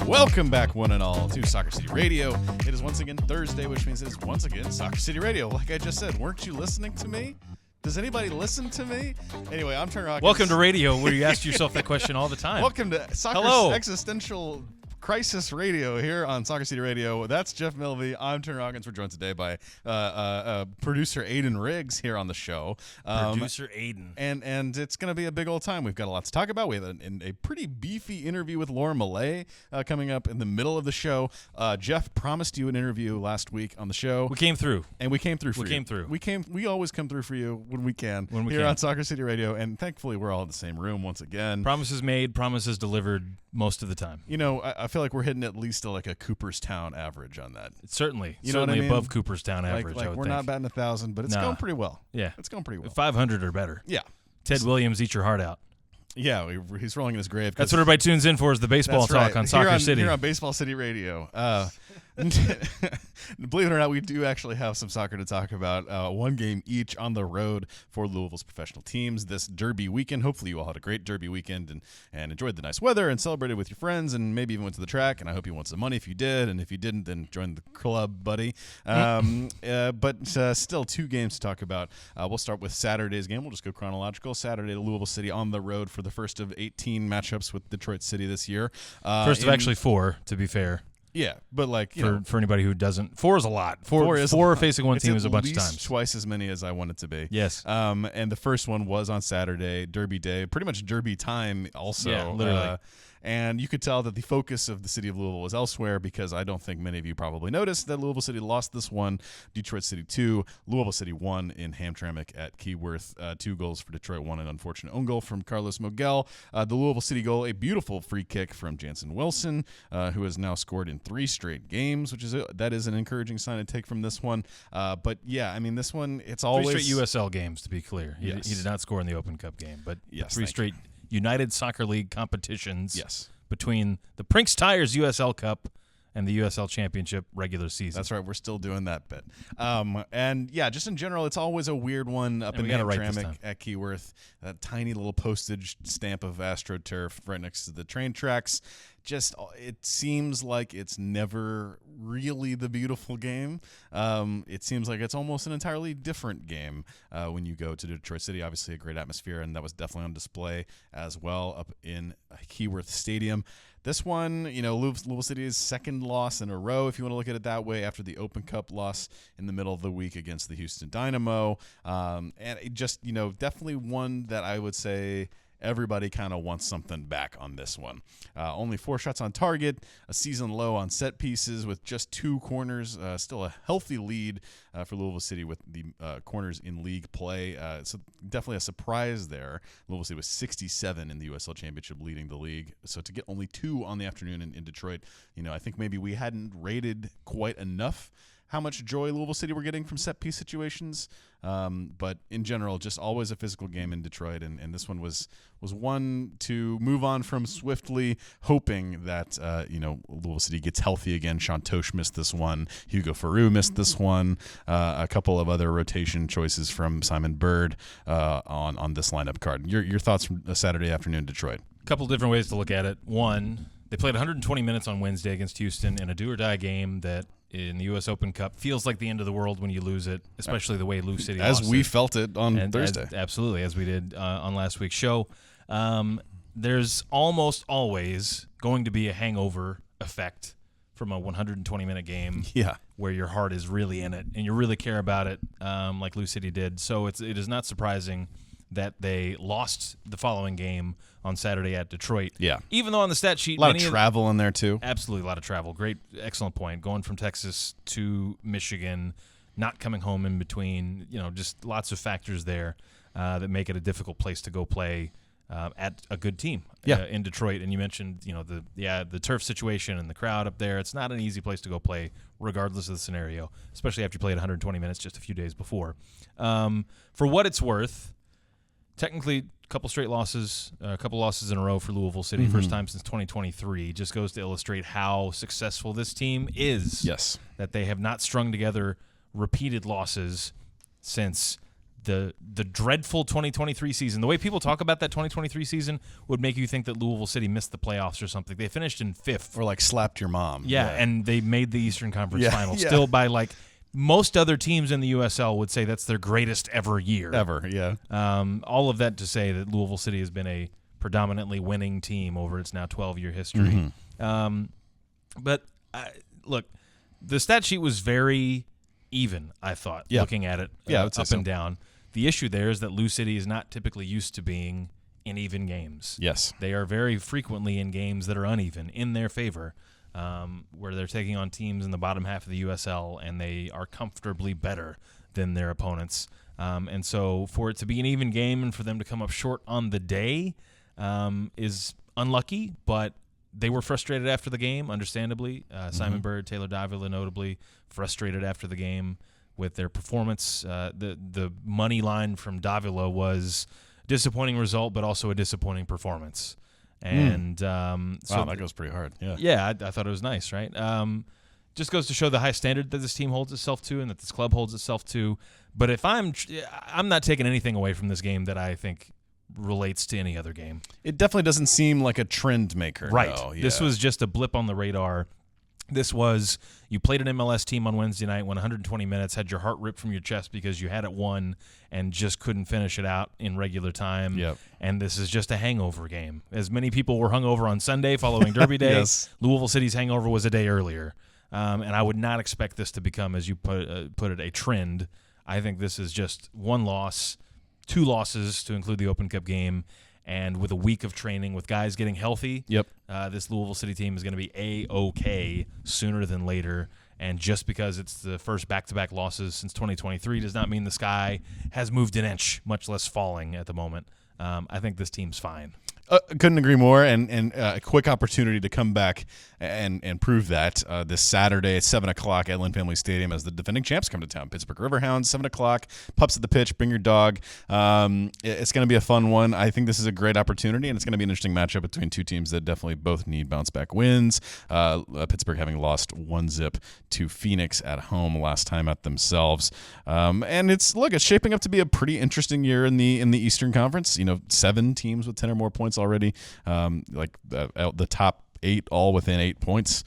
Welcome back, one and all, to Soccer City Radio. It is once again Thursday, which means it is once again Soccer City Radio. Like I just said, weren't you listening to me? Does anybody listen to me? Anyway, I'm Turner Hawkins. Welcome to radio, where you ask yourself that question all the time. Welcome to Soccer Existential Crisis Radio here on Soccer City Radio. That's Jeff Milvey. I'm Turner Hawkins. We're joined today by producer Aidan Riggs here on the show. Producer Aidan. And it's going to be a big old time. We've got a lot to talk about. We have a pretty beefy interview with Lauren Milliet coming up in the middle of the show. Jeff promised you an interview last week on the show. We came through. And we came through for you. We always come through for you when we can here on Soccer City Radio. And thankfully, we're all in the same room once again. Promises made, promises delivered most of the time. You know, I feel like we're hitting at least like a Cooperstown average on that. It's certainly mean? Above Cooperstown average. Like we're not batting 1,000, but it's going pretty well. Yeah, it's going pretty well. 500 or better. Yeah. Ted Williams, eat your heart out. Yeah, he's rolling in his grave. That's what everybody tunes in for, is the baseball talk on Soccer City. Here on Baseball City Radio. Believe it or not, we do actually have some soccer to talk about. One game each on the road for Louisville's professional teams this Derby weekend. Hopefully you all had a great Derby weekend and enjoyed the nice weather and celebrated with your friends and maybe even went to the track. And I hope you won some money if you did. And if you didn't, then join the club, buddy. But still, two games to talk about. We'll start with Saturday's game. We'll just go chronological. Saturday to Louisville City on the road for the first of 18 matchups with Detroit City this year. First of actually 4, to be fair. Yeah, but for anybody who doesn't, 4 is a lot. Four facing one team is a bunch of times. Twice as many as I want it to be. Yes. And the first one was on Saturday, Derby Day, pretty much Derby time also. Yeah, literally. And you could tell that the focus of the city of Louisville was elsewhere, because I don't think many of you probably noticed that Louisville City lost this one, Detroit City 2. Louisville City won in Hamtramck at Keyworth. 2 goals for Detroit, 1 an unfortunate own goal from Carlos Mogel. The Louisville City goal, a beautiful free kick from Jansen Wilson, who has now scored in 3 straight games, that is an encouraging sign to take from this one. But yeah, I mean, this one, it's always 3 straight USL games, to be clear. He did not score in the Open Cup game, but 3 straight United Soccer League competitions between the Prinks Tires USL Cup and the USL Championship regular season. That's right. We're still doing that bit. And yeah, just in general, it's always a weird one up in Hamtramck at Keyworth. That tiny little postage stamp of AstroTurf right next to the train tracks. Just, it seems like it's never really the beautiful game. It seems like it's almost an entirely different game when you go to Detroit City. Obviously a great atmosphere, and that was definitely on display as well up in Keyworth Stadium. This one, Louisville City's second loss in a row, if you want to look at it that way, after the Open Cup loss in the middle of the week against the Houston Dynamo. And it just, definitely one that I would say everybody kind of wants something back on this one. Only 4 shots on target, a season low on set pieces with just 2 corners. Still a healthy lead for Louisville City with the corners in league play. So definitely a surprise there. Louisville City was 67 in the USL Championship, leading the league. So to get only 2 on the afternoon in Detroit, I think maybe we hadn't rated quite enough how much joy Louisville City were getting from set-piece situations. But in general, just always a physical game in Detroit. And this one was one to move on from swiftly, hoping that, Louisville City gets healthy again. Sean Tosh missed this one. Hugo Farou missed this one. A couple of other rotation choices from Simon Bird on this lineup card. Your thoughts from a Saturday afternoon in Detroit? A couple different ways to look at it. One, they played 120 minutes on Wednesday against Houston in a do-or-die game that in the U.S. Open Cup feels like the end of the world when you lose it, especially the way Louisville City lost it. As we felt it on Thursday. Absolutely, as we did on last week's show. There's almost always going to be a hangover effect from a 120-minute game where your heart is really in it and you really care about it, like Louisville City did. So it is not surprising that they lost the following game on Saturday at Detroit. Yeah. Even though on the stat sheet... A lot of travel in there, too. Absolutely, a lot of travel. Great, excellent point. Going from Texas to Michigan, not coming home in between, just lots of factors there that make it a difficult place to go play at a good team in Detroit. And you mentioned, the turf situation and the crowd up there. It's not an easy place to go play, regardless of the scenario, especially after you played 120 minutes just a few days before. For what it's worth, technically, a couple losses in a row for Louisville City, first time since 2023. Just goes to illustrate how successful this team is. Yes. That they have not strung together repeated losses since the dreadful 2023 season. The way people talk about that 2023 season would make you think that Louisville City missed the playoffs or something. They finished in 5th. Or like slapped your mom. Yeah, and they made the Eastern Conference Final. Yeah. Still by like most other teams in the USL would say that's their greatest ever year. Ever, yeah. All of that to say that Louisville City has been a predominantly winning team over its now 12-year history. But look, the stat sheet was very even, I thought, looking at it up and down. The issue there is that Lou City is not typically used to being in even games. Yes. They are very frequently in games that are uneven in their favor, where they're taking on teams in the bottom half of the USL, and they are comfortably better than their opponents. And so for it to be an even game and for them to come up short on the day is unlucky, but they were frustrated after the game, understandably. Simon Bird, Taylor Davila notably frustrated after the game with their performance. The money line from Davila was disappointing result, but also a disappointing performance. And wow, that goes pretty hard. Yeah, I thought it was nice, right? Just goes to show the high standard that this team holds itself to and that this club holds itself to. But if I'm not taking anything away from this game that I think relates to any other game. It definitely doesn't seem like a trend maker. Right. No. Yeah. This was just a blip on the radar. This was, you played an MLS team on Wednesday night, went 120 minutes, had your heart ripped from your chest because you had it won and just couldn't finish it out in regular time. Yep. And this is just a hangover game. As many people were hungover on Sunday following Derby Day, Yes. Louisville City's hangover was a day earlier. And I would not expect this to become, as you put it, a trend. I think this is just one loss, 2 losses to include the Open Cup game, and with a week of training, with guys getting healthy, this Louisville City team is going to be A-OK sooner than later. And just because it's the first back-to-back losses since 2023 does not mean the sky has moved an inch, much less falling at the moment. I think this team's fine. Couldn't agree more, and a quick opportunity to come back and prove that this Saturday at 7 o'clock at Lynn Family Stadium as the defending champs come to town. Pittsburgh Riverhounds, 7 o'clock, pups at the pitch, bring your dog. It's going to be a fun one. I think this is a great opportunity, and it's going to be an interesting matchup between two teams that definitely both need bounce-back wins. Pittsburgh having lost 1-0 to Phoenix at home last time at themselves. And it's shaping up to be a pretty interesting year in the Eastern Conference. 7 teams with 10 or more points already, the top 8 all within 8 points.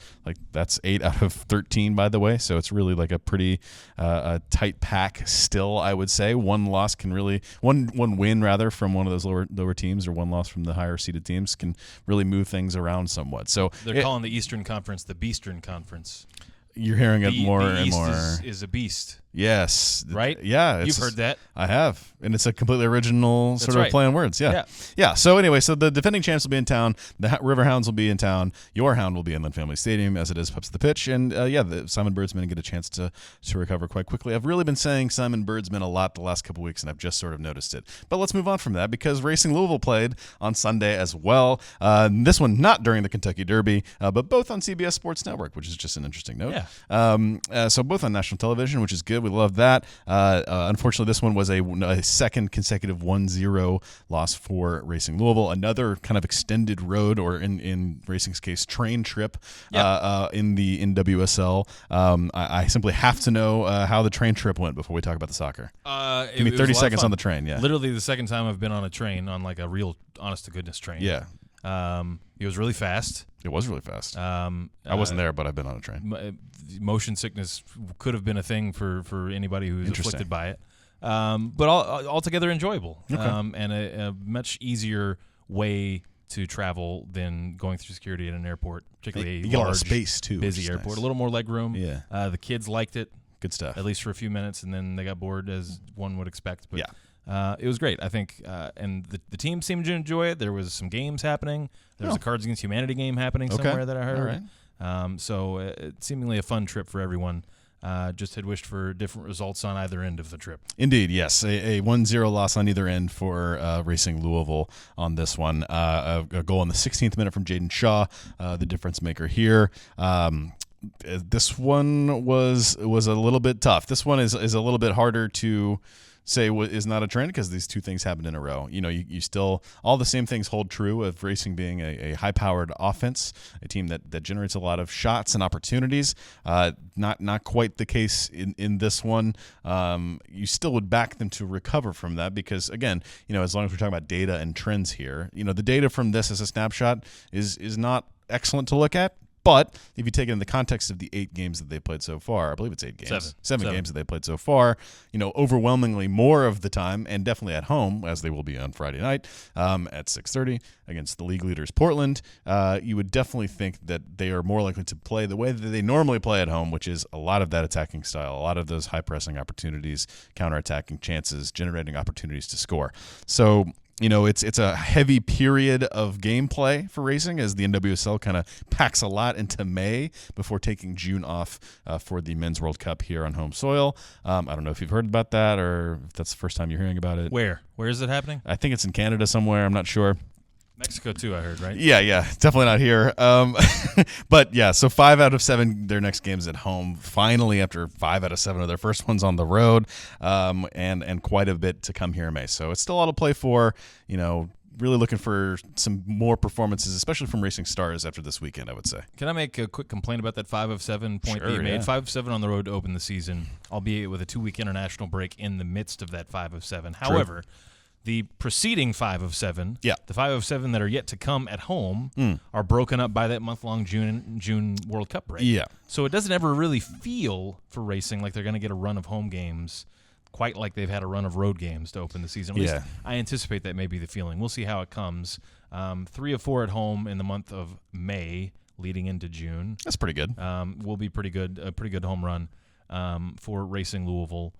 That's 8 out of 13, by the way. So it's really like a pretty tight pack still, I would say. One win rather from one of those lower teams, or one loss from the higher seeded teams can really move things around somewhat. So they're calling the Eastern Conference the Beastern Conference. You're hearing it more the and East more. Is a beast. Yes. Right? Yeah. You've heard that. I have. And it's a completely original sort of play on words. Yeah. So anyway, the defending champs will be in town. The Riverhounds will be in town. Your Hound will be in Lynn Family Stadium, as it is pups at the pitch. And the Simon Birdsmen get a chance to recover quite quickly. I've really been saying Simon Birdsmen a lot the last couple weeks, and I've just sort of noticed it. But let's move on from that, because Racing Louisville played on Sunday as well. This one not during the Kentucky Derby, but both on CBS Sports Network, which is just an interesting note. Yeah. So both on national television, which is good. We love that. Unfortunately, this one was a second consecutive 1-0 loss for Racing Louisville. Another kind of extended road, or in Racing's case, train trip in the NWSL. I simply have to know how the train trip went before we talk about the soccer. Give me 30 seconds on the train. Yeah, literally the second time I've been on a train, on like a real honest-to-goodness train. Yeah. It was really fast. It was really fast. I wasn't there, but I've been on a train. Motion sickness could have been a thing for anybody who's afflicted by it. But altogether enjoyable. Okay. And a much easier way to travel than going through security at an airport, particularly you get a lot of space too, busy airport. Nice. A little more leg room. Yeah. The kids liked it. Good stuff. At least for a few minutes, and then they got bored, as one would expect. But yeah. It was great, I think, and the team seemed to enjoy it. There was some games happening. There was a Cards Against Humanity game happening somewhere that I heard. All right. So seemingly a fun trip for everyone. Just had wished for different results on either end of the trip. Indeed, yes. A 1-0 loss on either end for Racing Louisville on this one. A goal in the 16th minute from Jaden Shaw, the difference maker here. This one was a little bit tough. This one is a little bit harder to say is not a trend because these two things happened in a row. You still, all the same things hold true of Racing being a high-powered offense, a team that generates a lot of shots and opportunities. Not quite the case in this one. You still would back them to recover from that because, again, as long as we're talking about data and trends here, the data from this as a snapshot is not excellent to look at. But if you take it in the context of the 8 games that they played so far, I believe it's 8 games. Seven games that they played so far, overwhelmingly more of the time, and definitely at home, as they will be on Friday night at 6:30 against the league leaders Portland, you would definitely think that they are more likely to play the way that they normally play at home, which is a lot of that attacking style, a lot of those high-pressing opportunities, counterattacking chances, generating opportunities to score. So it's a heavy period of gameplay for Racing as the NWSL kind of packs a lot into May before taking June off for the Men's World Cup here on home soil. I don't know if you've heard about that or if that's the first time you're hearing about it. Where is it happening? I think it's in Canada somewhere. I'm not sure. Mexico too, I heard, right? Yeah, definitely not here. But yeah, so 5 out of 7 their next games at home. Finally, after 5 out of 7 of their first ones on the road, and quite a bit to come here in May. So it's still a lot to play for. Really looking for some more performances, especially from Racing Stars after this weekend, I would say. Can I make a quick complaint about that 5 of 7 point that you made? 5 of 7 on the road to open the season, albeit with a 2-week international break in the midst of that 5 of 7. True. However, the preceding 5 of 7, the 5 of 7 that are yet to come at home, are broken up by that month-long June World Cup break. Yeah. So it doesn't ever really feel for Racing like they're going to get a run of home games quite like they've had a run of road games to open the season. At least I anticipate that may be the feeling. We'll see how it comes. 3 of 4 at home in the month of May leading into June. That's pretty good. Will be pretty good. A pretty good home run for Racing Louisville,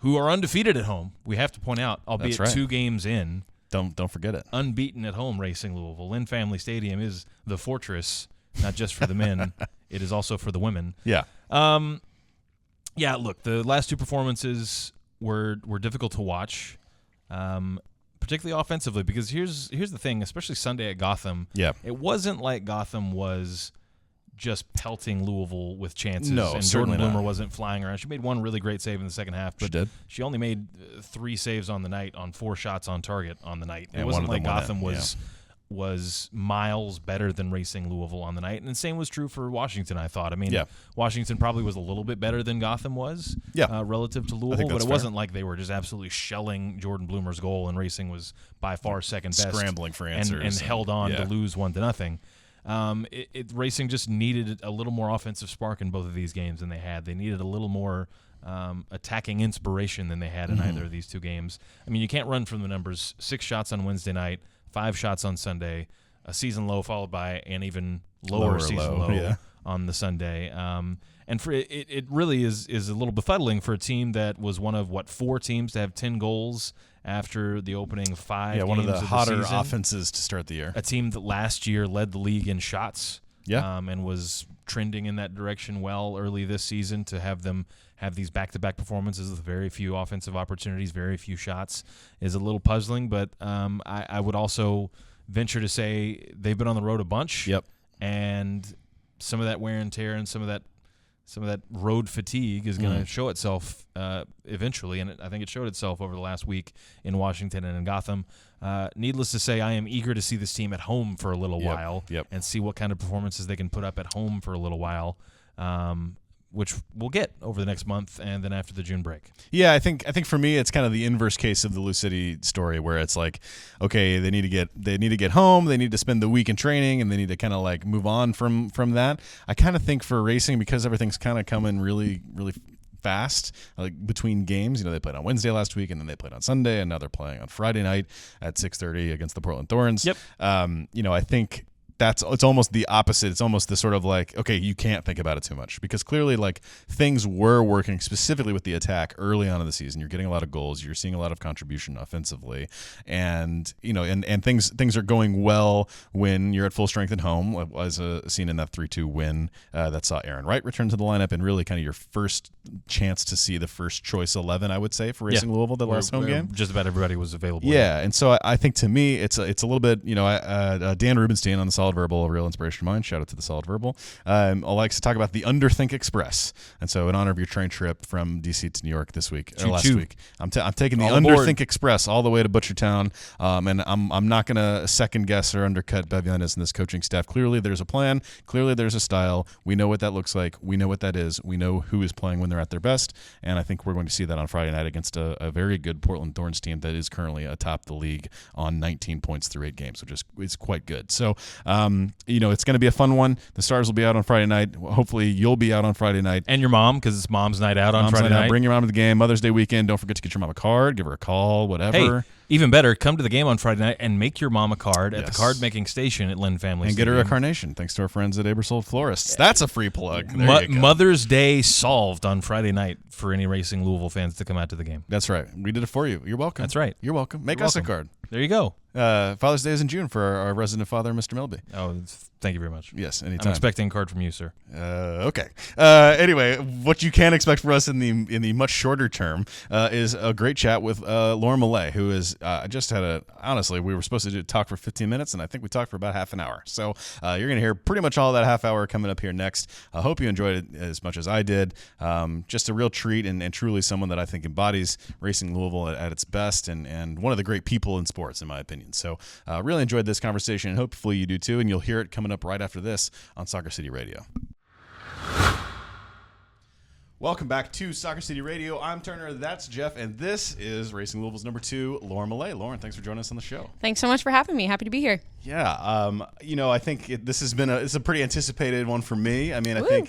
who are undefeated at home. We have to point out, albeit 2 games in. Don't forget it. Unbeaten at home, Racing Louisville. Lynn Family Stadium is the fortress, not just for the men. It is also for the women. Yeah. Yeah, look, the last 2 performances were difficult to watch, particularly offensively, because here's the thing, especially Sunday at Gotham. Yeah. It wasn't like Gotham was just pelting Louisville with chances. No, and certainly Jordan Bloomer not. wasn't flying around. She made 1 really great save in the second half, but she only made 3 saves on the night on 4 shots on target on the night. It wasn't like Gotham was miles better than Racing Louisville on the night, and the same was true for Washington, I thought. I mean, Washington probably was a little bit better than Gotham was relative to Louisville, but it wasn't like they were just absolutely shelling Jordan Bloomer's goal, and Racing was by far second best. Scrambling for answers. And held on to lose 1-0. Racing just needed a little more offensive spark in both of these games than they had. They needed a little more attacking inspiration than they had in either of these 2 games. I mean, you can't run from the numbers. 6 shots on Wednesday night, 5 shots on Sunday, a season low followed by an even lower season low on the Sunday. And for it really is a little befuddling for a team that was one of 4 teams to have 10 goals after the opening 5 games one of the hotter season. Offenses to start the year. A team that last year led the league in shots, and was trending in that direction well early this season. To have them have these back-to-back performances with very few offensive opportunities, very few shots, is a little puzzling. But I would also venture to say they've been on the road a bunch. Yep. And some of that wear and tear and some of that road fatigue is going to show itself eventually, and I think it showed itself over the last week in Washington and in Gotham. Needless to say, I am eager to see this team at home for a little while and see what kind of performances they can put up at home for a little while, which we'll get over the next month and then after the June break. Yeah, I think for me it's kind of the inverse case of the Lou City story, where it's like, okay, they need to get home, they need to spend the week in training, and they need to kind of like move on from that. I kind of think for Racing, because everything's kind of coming really, really fast, like between games. They played on Wednesday last week, and then they played on Sunday, and now they're playing on Friday night at 6:30 against the Portland Thorns. Yep. I think it's almost the opposite. It's almost the sort of like, okay, you can't think about it too much, because clearly like things were working specifically with the attack early on in the season. You're getting a lot of goals, you're seeing a lot of contribution offensively, and things are going well when you're at full strength at home, as seen in that 3-2 win that saw Aaron Wright return to the lineup, and really kind of your first chance to see the first choice 11, I would say, for Racing Louisville, the last home game. Just about everybody was available. Yeah, and so I think to me it's a little bit, Dan Rubenstein on the Solid Verbal, a real inspiration of mine. Shout out to the Solid Verbal. I likes to talk about the Underthink Express. And so in honor of your train trip from D.C. to New York this week, or last week, I'm taking the Underthink Express all the way to Butchertown. And I'm not going to second guess or undercut Bevianis and this coaching staff. Clearly there's a plan. Clearly there's a style. We know what that looks like. We know what that is. We know who is playing when they're at their best. And I think we're going to see that on Friday night against a very good Portland Thorns team that is currently atop the league on 19 points through 8 games, which is quite good. So, it's going to be a fun one. The Stars will be out on Friday night. Hopefully you'll be out on Friday night. And your mom, because it's Mom's Night Out on Friday night. Bring your mom to the game. Mother's Day weekend. Don't forget to get your mom a card. Give her a call, whatever. Hey, even better, come to the game on Friday night and make your mom a card at the card-making station at Lynn Family And Stadium. get her a carnation, thanks to our friends at Abersold Florists. That's a free plug. There you go. Mother's Day solved on Friday night for any Racing Louisville fans to come out to the game. That's right. We did it for you. You're welcome. That's right. You're welcome. Make us a card. There you go. Father's Day is in June for our resident father, Mr. Milby. Oh, thank you very much. Yes, anytime. I'm expecting a card from you, sir. Okay. Anyway, what you can expect from us in the much shorter term is a great chat with Lauren Milliet, who is just had honestly, we were supposed to talk for 15 minutes, and I think we talked for about half an hour. So you're going to hear pretty much all that half hour coming up here next. I hope you enjoyed it as much as I did. Just a real treat and truly someone that I think embodies Racing Louisville at its best and one of the great people in sports, in my opinion. So really enjoyed this conversation, and hopefully you do too, and you'll hear it coming up right after this on Soccer City Radio. Welcome back to Soccer City Radio. I'm Turner, that's Jeff, and this is Racing Louisville's number 2, Lauren Milliet. Lauren, thanks for joining us on the show. Thanks so much for having me. Happy to be here. Yeah, I think this has been it's a pretty anticipated one for me. I mean, Woo.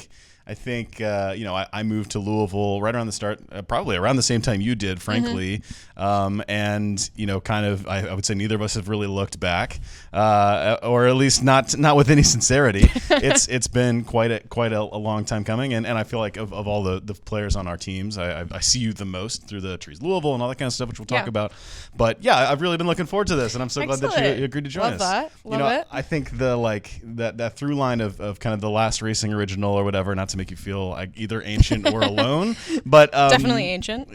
I think I moved to Louisville right around the start, probably around the same time you did, frankly. And kind of, I would say neither of us have really looked back, or at least not with any sincerity. It's been quite a long time coming, and I feel like of all the players on our teams, I see you the most through the Trees Louisville and all that kind of stuff, which we'll talk about. But yeah, I've really been looking forward to this, and I'm so glad that you agreed to join us. Love it. I think that through line of kind of the last racing original or whatever, not to make you feel like either ancient or alone, but definitely ancient.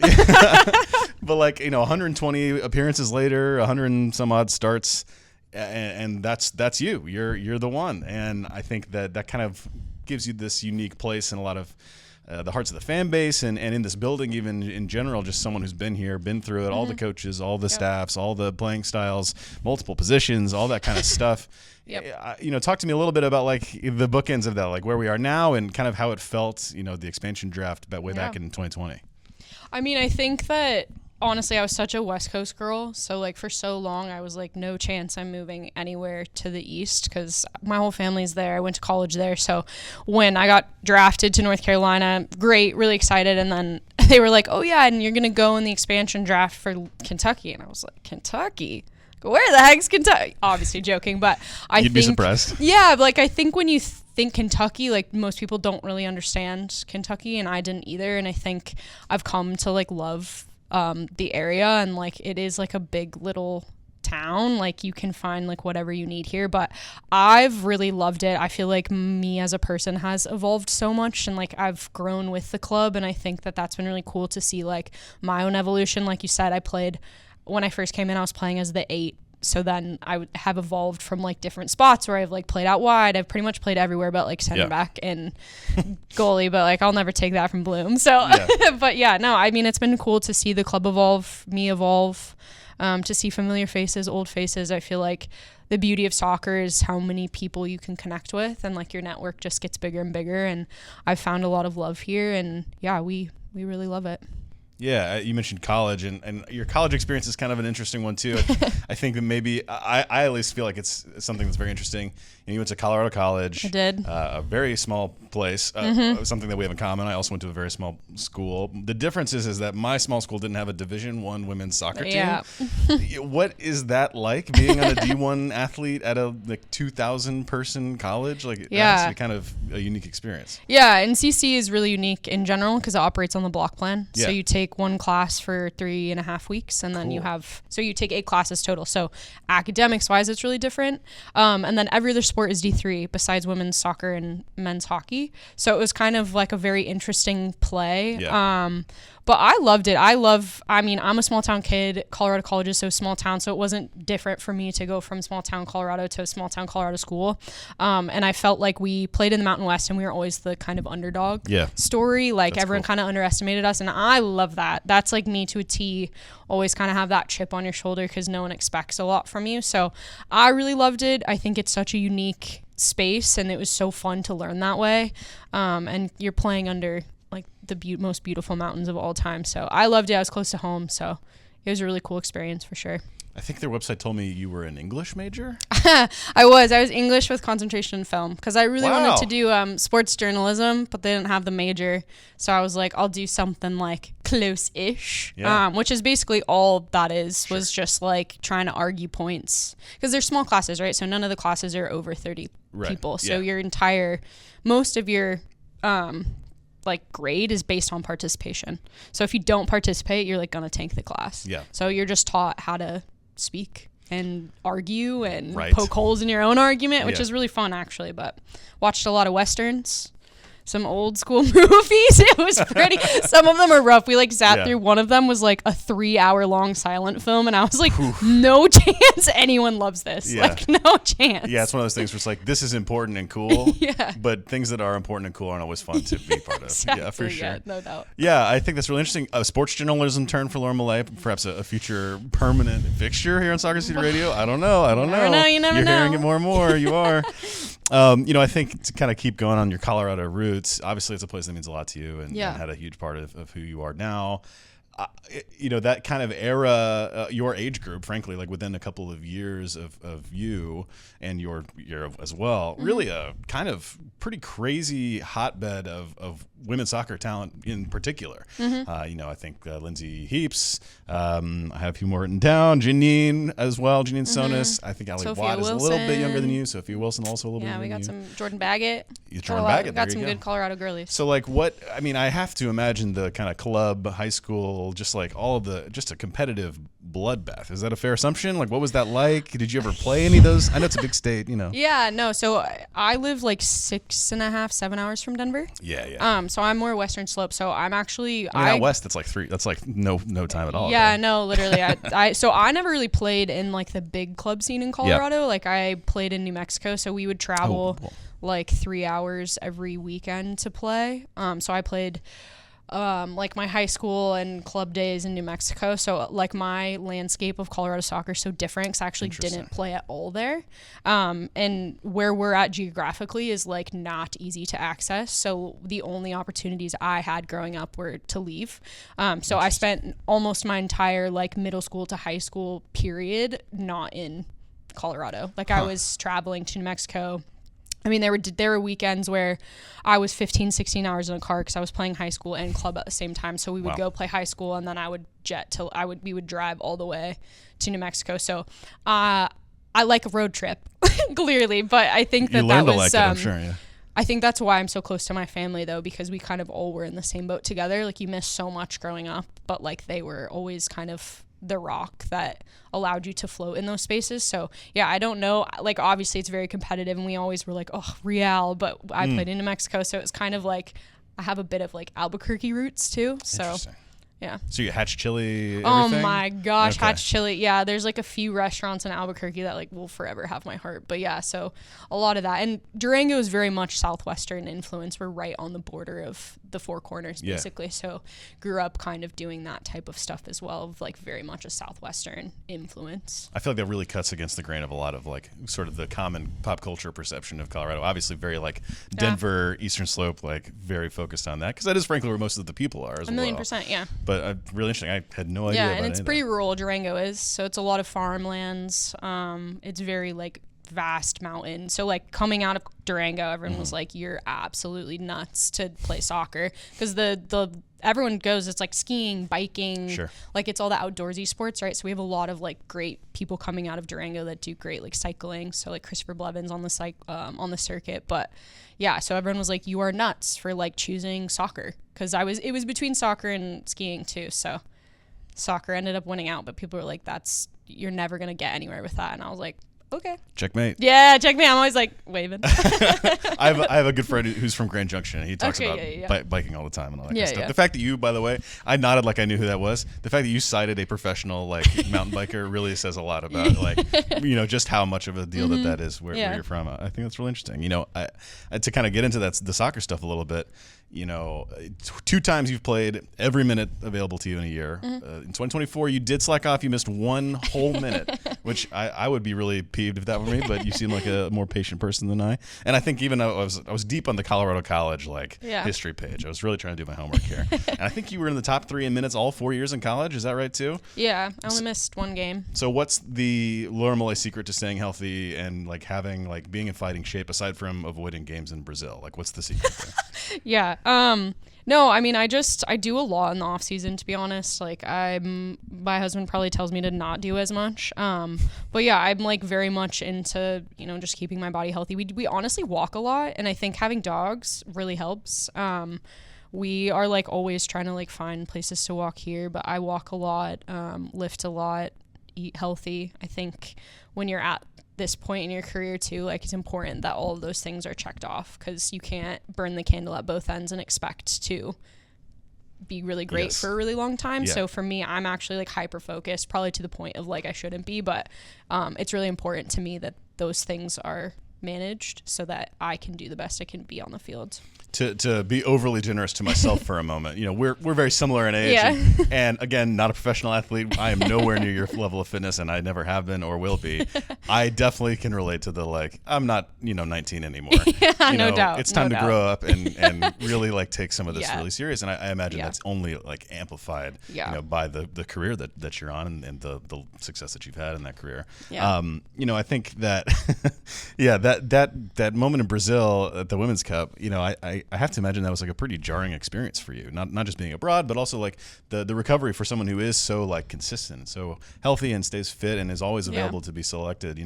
But 120 appearances later, 100 and some odd starts, and that's you. You're the one, and I think that kind of gives you this unique place in a lot of the hearts of the fan base and in this building, even in general, just someone who's been here, been through it, all the coaches, all the staffs, all the playing styles, multiple positions, all that kind of stuff. Yep. Talk to me a little bit about the bookends of that, like where we are now and kind of how it felt, the expansion draft way back in 2020. I mean, I think that honestly, I was such a West Coast girl. So for so long, I was like, no chance I'm moving anywhere to the East because my whole family's there. I went to college there. So when I got drafted to North Carolina, great, really excited. And then they were like, oh yeah, and you're going to go in the expansion draft for Kentucky. And I was like, Kentucky? Where the heck's Kentucky? Obviously joking, but You'd be surprised. Yeah, I think when you think Kentucky, most people don't really understand Kentucky, and I didn't either. And I think I've come to love the area, and it is a big little town. You can find whatever you need here, but I've really loved it. I feel like me as a person has evolved so much, and I've grown with the club, and I think that that's been really cool to see my own evolution. Like you said, when I first came in, I was playing as the 8. So then I would have evolved from different spots where I've played out wide. I've pretty much played everywhere but center back and goalie, but I'll never take that from Bloom. So, but yeah, no, I mean, it's been cool to see the club evolve, me evolve, to see familiar faces, old faces. I feel like the beauty of soccer is how many people you can connect with, and your network just gets bigger and bigger. And I've found a lot of love here, and yeah, we really love it. Yeah, you mentioned college, and your college experience is kind of an interesting one too. I think that maybe I at least feel like it's something that's very interesting. You went to Colorado College. I did. A very small place, something that we have in common. I also went to a very small school. The difference is that my small school didn't have a Division I women's soccer team. What is that like, being on a D1 athlete at a 2,000 person college? It has to be kind of a unique experience. Yeah, and CC is really unique in general because it operates on the block plan. Yeah. So you take one class for 3.5 weeks, and then you take 8 classes total. So academics wise, it's really different. And then every other sport sport is D3 besides women's soccer and men's hockey. So it was kind of like a very interesting play. Yeah. But I loved it. I mean, I'm a small town kid. Colorado College is so small town, so it wasn't different for me to go from small town Colorado to a small town Colorado school. And I felt like we played in the Mountain West and we were always the kind of underdog story. Like that's everyone kind of underestimated us. And I love that. That's like me to a T. Always kind of have that chip on your shoulder because no one expects a lot from you. So I really loved it. I think it's such a unique space and it was so fun to learn that way. And you're playing under like the most beautiful mountains of all time. So I loved it. I was close to home. So it was a really cool experience for sure. I think their website told me you were an English major. I was English with concentration in film because I really wanted to do sports journalism, but they didn't have the major. So I was like, I'll do something like close-ish, which is basically all that is, was just like trying to argue points because they're small classes, right? So none of the classes are over 30 people. So most of your like grade is based on participation. So if you don't participate, you're like gonna tank the class. Yeah. So you're just taught how to speak and argue and poke holes in your own argument, which is really fun actually. But watched a lot of Westerns, some old school movies. It was pretty, some of them are rough. We like sat through, one of them was like a 3-hour long silent film and I was like, no chance anyone loves this. Like no chance. Yeah, it's one of those things where it's like, this is important and cool, but things that are important and cool aren't always fun to be part of. Exactly, yeah, for sure. Yeah, no doubt. Yeah, I think that's really interesting. A sports journalism turn for Lauren Milliet, perhaps a future permanent fixture here on Soccer City Radio. I don't know. You never know. You're hearing it more and more. You are. I think to kind of keep going on your Colorado roots, obviously it's a place that means a lot to you and had a huge part of who you are now. That kind of era, your age group, frankly, like within a couple of years of you and your as well, really a kind of pretty crazy hotbed of women's soccer talent in particular. I think Lindsay Heaps, I have a few more written down, Janine as well, Janine Sonis. I think Allie Watt is a little bit younger than you. Sophia Wilson also a little bit younger than you. Yeah, we got some Jordan Baggett. Jordan Baggett, got some good Colorado girlies. So I have to imagine the kind of club, high school, just like all of just a competitive bloodbath. Is that a fair assumption? Like, what was that like? Did you ever play any of those? I know it's a big state, Yeah, no. So I live like 6.5, 7 hours from Denver. Yeah. So I'm more Western Slope. So I'm actually out west. That's like 3. That's like no time at all. Yeah, right? no, literally. I never really played in like the big club scene in Colorado. Like I played in New Mexico, so we would travel like 3 hours every weekend to play. So I played like my high school and club days in New Mexico. So like my landscape of Colorado soccer is so different because I actually didn't play at all there. And where we're at geographically is like not easy to access. So the only opportunities I had growing up were to leave. So I spent almost my entire like middle school to high school period not in Colorado. Like I was traveling to New Mexico. I mean, there were weekends where I was 15, 16 hours in a car because I was playing high school and club at the same time. So we would go play high school and then I would we would drive all the way to New Mexico. So I like a road trip, clearly, but I think that was, like it, I'm sure, yeah. I think that's why I'm so close to my family though, because we kind of all were in the same boat together. Like you miss so much growing up, but like they were always kind of the rock that allowed you to float in those spaces. So yeah, I don't know, like obviously it's very competitive and we always were like, oh, Real, but I played in New Mexico, so it's kind of like I have a bit of like Albuquerque roots too. So yeah. So you Hatch Chili, everything? Oh my gosh, okay. Hatch Chili. Yeah, there's like a few restaurants in Albuquerque that like will forever have my heart. But yeah, so a lot of that. And Durango is very much Southwestern influence. We're right on the border of the Four Corners, basically. So grew up kind of doing that type of stuff as well, of like very much a Southwestern influence. I feel like that really cuts against the grain of a lot of like sort of the common pop culture perception of Colorado. Obviously very like Denver, Eastern Slope, like very focused on that. Because that is frankly where most of the people are as well. 1,000,000%, yeah. But really interesting. I had no idea. Yeah, and it's pretty rural. Durango is, so it's a lot of farmlands. It's very like vast mountain. So like coming out of Durango, everyone was like, "You're absolutely nuts to play soccer," because the everyone goes. It's like skiing, biking, like it's all the outdoorsy sports, right? So we have a lot of like great people coming out of Durango that do great like cycling. So like Christopher Blevins on the circuit, but. Yeah, so everyone was like, "You are nuts for like choosing soccer," because it was between soccer and skiing too. So soccer ended up winning out, but people were like, "You're never gonna get anywhere with that," and I was like, okay. Checkmate. Yeah, checkmate. I'm always like waving. I have a good friend who's from Grand Junction, and he talks about biking all the time and all that kind of stuff. The fact that you, by the way, I nodded like I knew who that was. The fact that you cited a professional like mountain biker really says a lot about just how much of a deal that is where you're from. I think that's really interesting. To kind of get into the soccer stuff a little bit. 2 times you've played every minute available to you in a year. In 2024, you did slack off. You missed 1 whole minute, which I would be really peeved if that were me. But you seem like a more patient person than I. And I think even I was deep on the Colorado College history page. I was really trying to do my homework here. And I think you were in the top 3 in minutes all 4 years in college. Is that right too? Yeah, I only missed 1 game. So what's the Lauren Milliet secret to staying healthy and having being in fighting shape aside from avoiding games in Brazil? What's the secret there? Yeah. No, I mean, I do a lot in the off season, to be honest. My husband probably tells me to not do as much. But yeah, I'm very much into, just keeping my body healthy. We honestly walk a lot, and I think having dogs really helps. We are always trying to find places to walk here, but I walk a lot, lift a lot, eat healthy. I think when you're at this point in your career too, it's important that all of those things are checked off, because you can't burn the candle at both ends and expect to be really great for a really long time. So for me, I'm actually hyper focused, probably to the point of I shouldn't be, but it's really important to me that those things are managed so that I can do the best I can be on the field. To be overly generous to myself for a moment, we're very similar in age, and again, not a professional athlete. I am nowhere near your level of fitness, and I never have been or will be. I definitely can relate to the I'm not 19 anymore. No doubt. It's time to grow up and really take some of this really serious. And I imagine that's only amplified by the career that you're on and the success that you've had in that career. I think that that moment in Brazil at the Women's Cup, I have to imagine that was a pretty jarring experience for you, not just being abroad, but also the recovery for someone who is so consistent, so healthy and stays fit and is always available to be selected.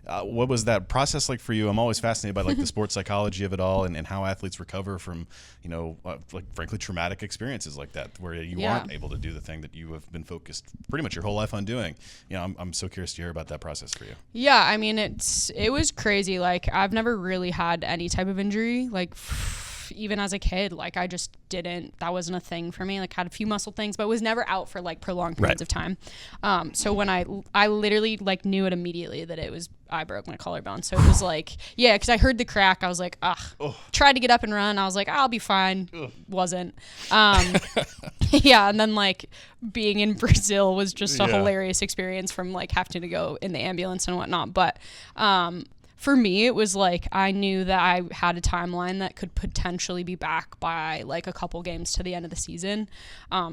What was that process like for you? I'm always fascinated by the sports psychology of it all and how athletes recover from frankly traumatic experiences like that, where you aren't able to do the thing that you have been focused pretty much your whole life on doing. I'm so curious to hear about that process for you. Yeah, I mean it was crazy. I've never really had any type of injury even as a kid. I just didn't, that wasn't a thing for me. Had a few muscle things, but was never out for prolonged periods of time. So when I literally knew it immediately that I broke my collarbone. So it was because I heard the crack, I was tried to get up and run. I was I'll be fine. Wasn't. And then being in Brazil was just a hilarious experience from having to go in the ambulance and whatnot. But for me, it was I knew that I had a timeline that could potentially be back by a couple games to the end of the season.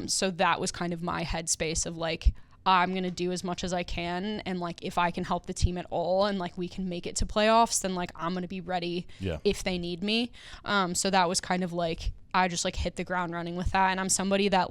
So that was kind of my headspace of I'm going to do as much as I can. And if I can help the team at all and we can make it to playoffs, then I'm going to be ready if they need me. So that was kind of I just hit the ground running with that. And I'm somebody that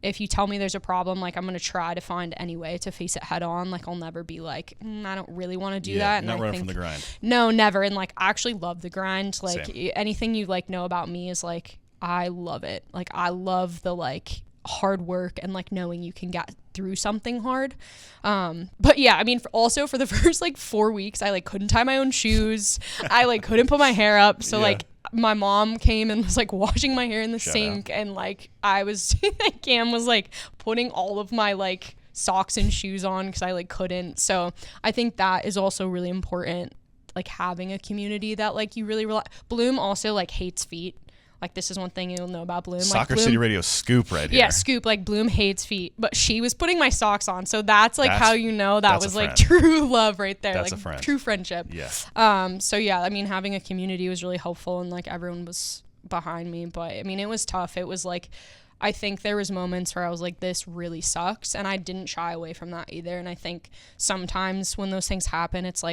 if you tell me there's a problem, I'm going to try to find any way to face it head on. I'll never be I don't really want to do that. And not running from the grind. No, never. And I actually love the grind. Same. Anything you know about me is I love it. I love the hard work and knowing you can get through something hard. But yeah, I mean, also for the first 4 weeks, I couldn't tie my own shoes. I couldn't put my hair up. So my mom came and was washing my hair in the sink, and I was Cam was putting all of my socks and shoes on because I couldn't. So I think that is also really important, having a community that you really rely. Bloom also hates feet. This is one thing you'll know about Bloom. Soccer Bloom, City Radio scoop right here. Yeah, scoop. Bloom hates feet, but she was putting my socks on, so that's how you know that was true love right there. That's a friend. True friendship. Yeah. So yeah, I mean, having a community was really helpful, and everyone was behind me. But I mean, it was tough. It was I think there was moments where I was this really sucks, and I didn't shy away from that either. And I think sometimes when those things happen, it's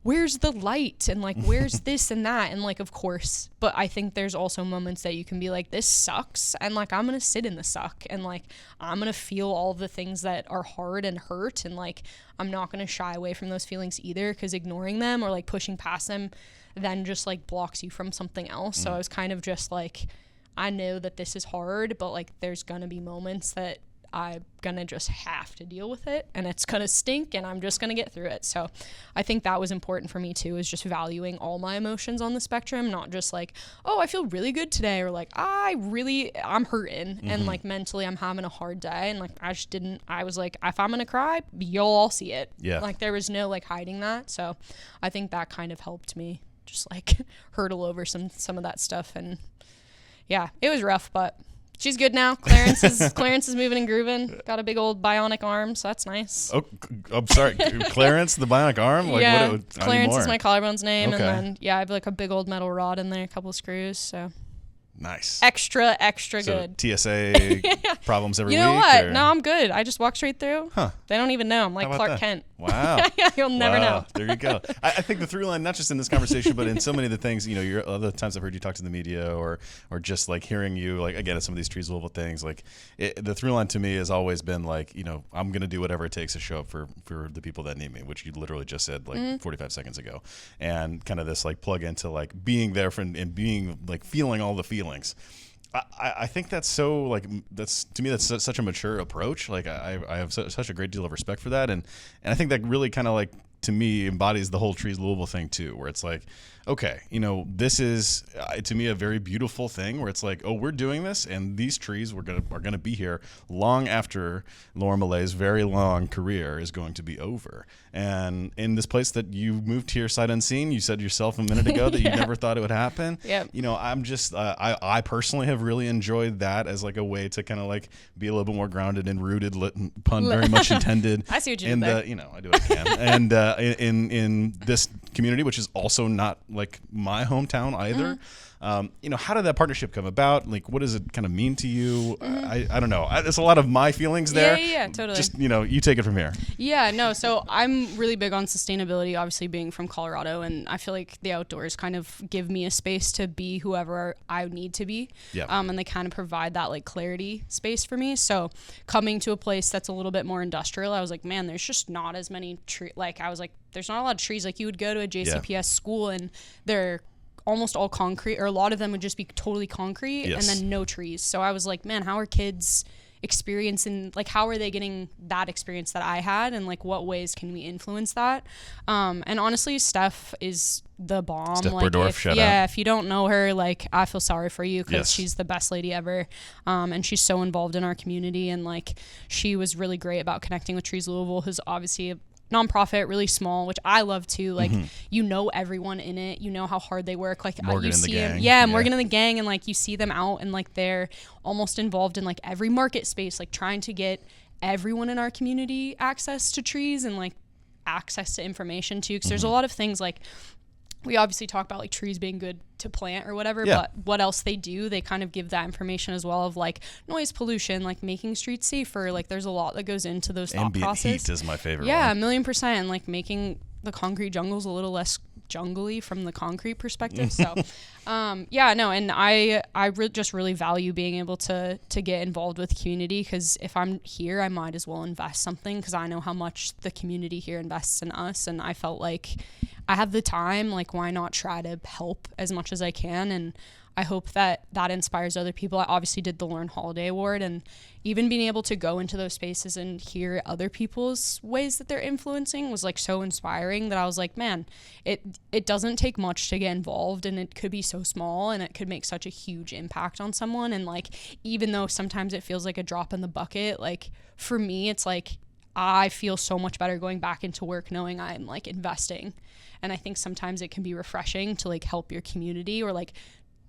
where's the light and where's this and that, and of course, but I think there's also moments that you can be this sucks, and I'm gonna sit in the suck, and I'm gonna feel all the things that are hard and hurt, and I'm not gonna shy away from those feelings either, because ignoring them or pushing past them then just blocks you from something else. So I was kind of just I know that this is hard, but there's gonna be moments that I'm gonna just have to deal with it, and it's gonna stink, and I'm just gonna get through it. So I think that was important for me too, is just valuing all my emotions on the spectrum, not just like, oh, I feel really good today, or like I'm hurting and like mentally I'm having a hard day, and like I was like, if I'm gonna cry, you'll all see it. Like there was no like hiding that. So I think that kind of helped me just like hurdle over some of that stuff. And yeah, it was rough, but she's good now. Clarence is moving and grooving. Got a big old bionic arm, so that's nice. Oh, I'm sorry. Clarence, the bionic arm? Like, yeah, what, Clarence is my collarbone's name. Okay. And then, I have like a big old metal rod in there, a couple of screws, so. Nice. Extra So good. TSA problems every week? You know what? Or? No, I'm good. I just walk straight through. Huh. They don't even know. I'm like Clark Kent. Wow. You'll never know. There you go. I think the through line, not just in this conversation, but in so many of the things, you're other times I've heard you talk to the media or just like hearing you, like, again, at some of these Trees Louisville things, like the through line to me has always been like, I'm going to do whatever it takes to show up for the people that need me, which you literally just said like 45 seconds ago. And kind of this like plug into like being there and being like feeling all the feelings. I think that's so like that's such a mature approach. Like I have such a great deal of respect for that, and I think that really kind of like to me embodies the whole Trees Louisville thing too, where it's like, okay, this is to me a very beautiful thing where it's like, oh, we're doing this, and these trees are gonna be here long after Lauren Milliet's very long career is going to be over. And in this place that you moved here sight unseen, you said yourself a minute ago that you never thought it would happen. Yep. I'm just I personally have really enjoyed that as like a way to kind of like be a little bit more grounded and rooted. Pun very much intended. I see what you did there. I do what I can. And in this community, which is also not like my hometown either. How did that partnership come about? Like, what does it kind of mean to you? I don't know. There's a lot of my feelings there. Yeah, totally. Just, you take it from here. Yeah, no. So I'm really big on sustainability, obviously being from Colorado, and I feel like the outdoors kind of give me a space to be whoever I need to be. Yeah. And they kind of provide that like clarity space for me. So coming to a place that's a little bit more industrial, I was like, man, there's just not as many trees. Like I was like, there's not a lot of trees. Like you would go to a JCPS school and they're almost all concrete, or a lot of them would just be totally concrete and then no trees. So I was like, man, how are kids experiencing, like how are they getting that experience that I had, and like what ways can we influence that? And honestly, Steph is the bomb. Steph like Bordorf, shout out. If you don't know her, like I feel sorry for you, because she's the best lady ever. And she's so involved in our community, and like she was really great about connecting with Trees Louisville, who's obviously a nonprofit, really small, which I love too. Like everyone in it, how hard they work. Like Morgan you and see the gang. them, Morgan and the gang, and like you see them out, and like they're almost involved in like every market space, like trying to get everyone in our community access to trees and like access to information too. Because there's a lot of things like we obviously talk about like trees being good to plant or whatever, but what else they do, they kind of give that information as well of like noise pollution, like making streets safer. Like there's a lot that goes into those thought process. Ambient heat is my favorite Yeah, one. 1,000,000%. And like making the concrete jungles a little less jungly from the concrete perspective. So, and I just really value being able to get involved with community, because if I'm here, I might as well invest something, because I know how much the community here invests in us, and I felt like I have the time, like why not try to help as much as I can? And I hope that inspires other people. I obviously did the Lauren Holiday Award, and even being able to go into those spaces and hear other people's ways that they're influencing was like so inspiring, that I was like, man, it doesn't take much to get involved, and it could be so small, and it could make such a huge impact on someone. And like, even though sometimes it feels like a drop in the bucket, like for me, it's like I feel so much better going back into work knowing I'm like investing. And I think sometimes it can be refreshing to like help your community or like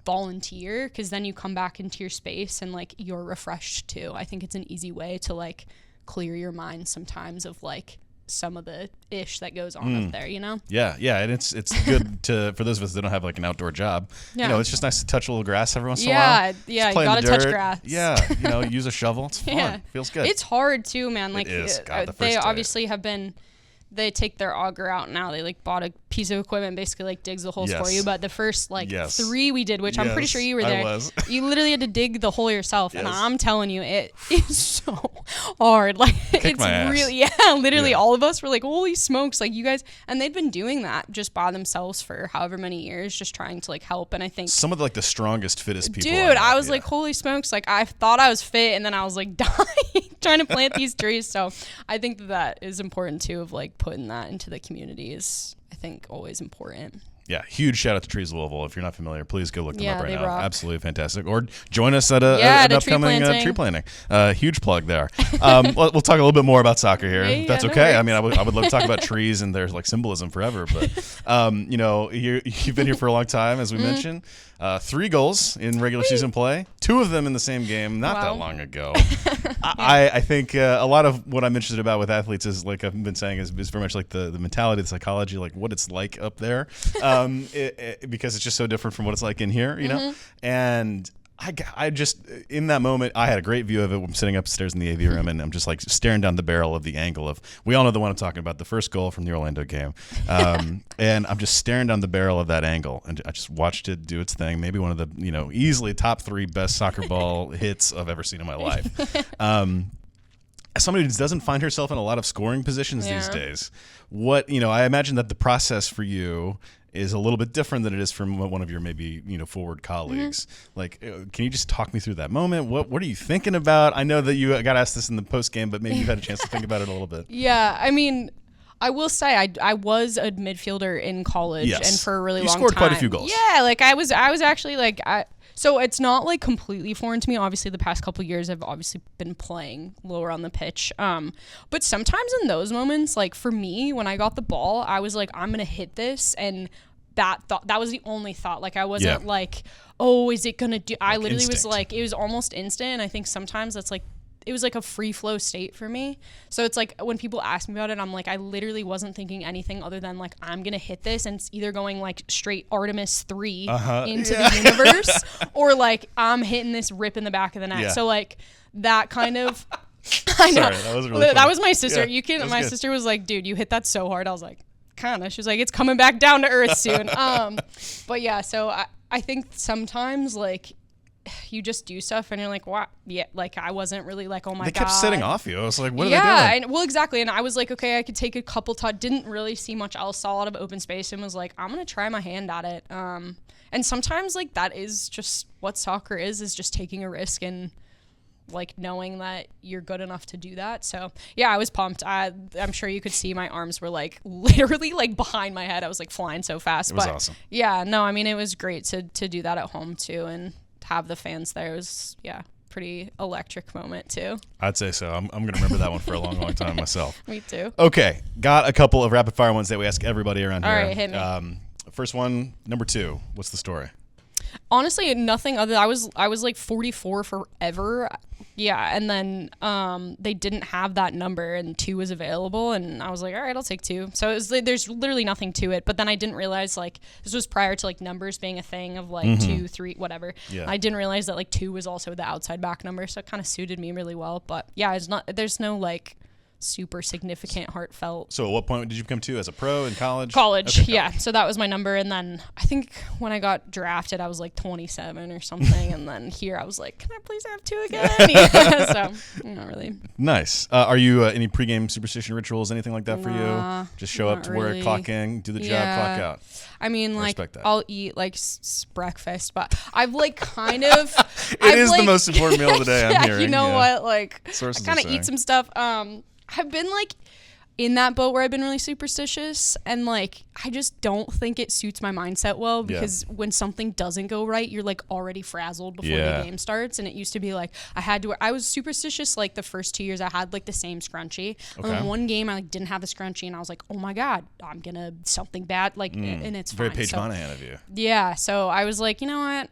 volunteer, because then you come back into your space and like you're refreshed too. I think it's an easy way to like clear your mind sometimes of like some of the ish that goes on up there, Yeah, and it's good to for those of us that don't have like an outdoor job. It's just nice to touch a little grass every once in a while. Yeah, you gotta touch grass. Yeah, use a shovel. It's fun. Feels good. It's hard too, man. Like it is. God, they obviously have been. They take their auger out now. They like bought a piece of equipment, basically like digs the holes for you. But the first like 3 we did, which I'm pretty sure you were there. I was. You literally had to dig the hole yourself, and I'm telling you, it is so hard. Like it's really, literally all of us were like, holy smokes, like you guys, and they'd been doing that just by themselves for however many years, just trying to like help. And I think some of the, like the strongest, fittest people. Dude, I was like, holy smokes, like I thought I was fit, and then I was like dying. trying to plant these trees. So I think that is important too, of like putting that into the community is, I think, always important. Yeah, huge shout out to Trees Louisville. If you're not familiar, please go look them up right now. Rock. Absolutely fantastic. Or join us at an upcoming tree planting. Huge plug there. We'll talk a little bit more about soccer here. If that's okay. I mean, I would love to talk about trees and there's like symbolism forever. But you've been here for a long time, as we mentioned. 3 goals in regular season play. 2 of them in the same game, not that long ago. I think a lot of what I'm interested about with athletes is, like I've been saying, is very much like the mentality, the psychology, like what it's like up there, because it's just so different from what it's like in here, you know? And I just, in that moment, I had a great view of it. I'm sitting upstairs in the AV room, and I'm just like staring down the barrel of the angle of, we all know the one I'm talking about, the first goal from the Orlando game. And I'm just staring down the barrel of that angle, and I just watched it do its thing. Maybe one of the, easily top 3 best soccer ball hits I've ever seen in my life. As somebody who doesn't find herself in a lot of scoring positions these days, I imagine that the process for you is a little bit different than it is from one of your maybe forward colleagues. Like, can you just talk me through that moment? What are you thinking about? I know that you got asked this in the post game, but maybe you've had a chance to think about it a little bit. Yeah, I mean, I will say I was a midfielder in college, and for a really long time. You scored quite a few goals. Yeah, like I was actually like so it's not like completely foreign to me. Obviously, the past couple of years I've obviously been playing lower on the pitch. But sometimes in those moments, like for me, when I got the ball, I was like, I'm gonna hit this, and that was the only thought. Like I wasn't like, oh, is it gonna do? I literally was like, it was almost instant. And I think sometimes that's like, it was like a free flow state for me. So it's like when people ask me about it, I'm like, I literally wasn't thinking anything other than like, I'm going to hit this, and it's either going like straight Artemis 3 into the universe, or like I'm hitting this rip in the back of the net. Yeah. So like that kind of, I know. Sorry, that was really funny. That was my sister. Yeah, my sister was like, dude, you hit that so hard. I was like, kind of. She was like, it's coming back down to earth soon. But yeah, so I think sometimes like, you just do stuff and you're like, wow, yeah, like I wasn't really like, oh my God. They kept sitting off you. I was like, what are they doing? Well, exactly. And I was like, okay, I could take a couple didn't really see much else, saw a lot of open space, and was like, I'm going to try my hand at it. And sometimes like that is just what soccer is just taking a risk and like knowing that you're good enough to do that. So yeah, I was pumped. I'm sure you could see my arms were like literally like behind my head. I was like flying so fast. It was awesome. Yeah, no, I mean, it was great to do that at home too, and have the fans there. It was pretty electric moment too. I'd say so. I'm gonna remember that one for a long time myself. Me too. Okay, got a couple of rapid fire ones that we ask everybody around here. All right, hit me. First one, number 2. What's the story? Honestly, nothing other. I was like 44 forever. Yeah, and then they didn't have that number, and 2 was available, and I was like, all right, I'll take 2. So it was like, there's literally nothing to it. But then I didn't realize like this was prior to like numbers being a thing of like 2, 3, whatever. Yeah. I didn't realize that like 2 was also the outside back number, so it kind of suited me really well. But yeah, it's not. There's no like super significant, heartfelt. So at what point did you become 2? As a pro in college? College, okay, yeah. So that was my number. And then I think when I got drafted, I was like 27 or something. And then here I was like, can I please have 2 again? Yeah, so not really. Nice. Are you any pregame superstition rituals, anything like that for you? Just show up to work, clock in, do the job, clock out. I mean, like, I'll eat like breakfast, but I've like kind of. It is the most important meal of the day. I'm hearing. You know what? Like, I kind of eat some stuff. I've been like in that boat where I've been really superstitious, and like I just don't think it suits my mindset well, because when something doesn't go right, you're like already frazzled before the game starts. And it used to be like I was superstitious like the first 2 years. I had like the same scrunchie. Okay. And then one game I like didn't have the scrunchie, and I was like, oh my God, I'm gonna something bad like and it's very fine. Paige Monahan of you. Yeah, so I was like, you know what?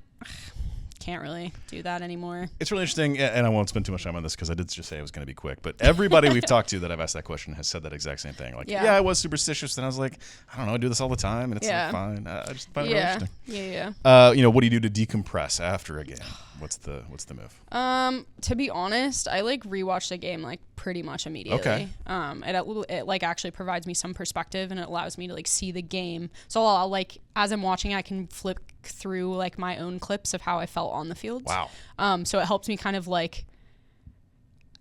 Can't really do that anymore. It's really interesting, and I won't spend too much time on this because I did just say I was going to be quick, but everybody we've talked to that I've asked that question has said that exact same thing. Like, I was superstitious, and I was like, I don't know, I do this all the time, and it's like, fine. I just find it really interesting. What do you do to decompress after a game? What's the move? To be honest, I like rewatch the game like pretty much immediately. Okay. It like actually provides me some perspective, and it allows me to like see the game. So I'll like, as I'm watching, I can flip through like my own clips of how I felt on the field. Wow. So it helps me kind of like,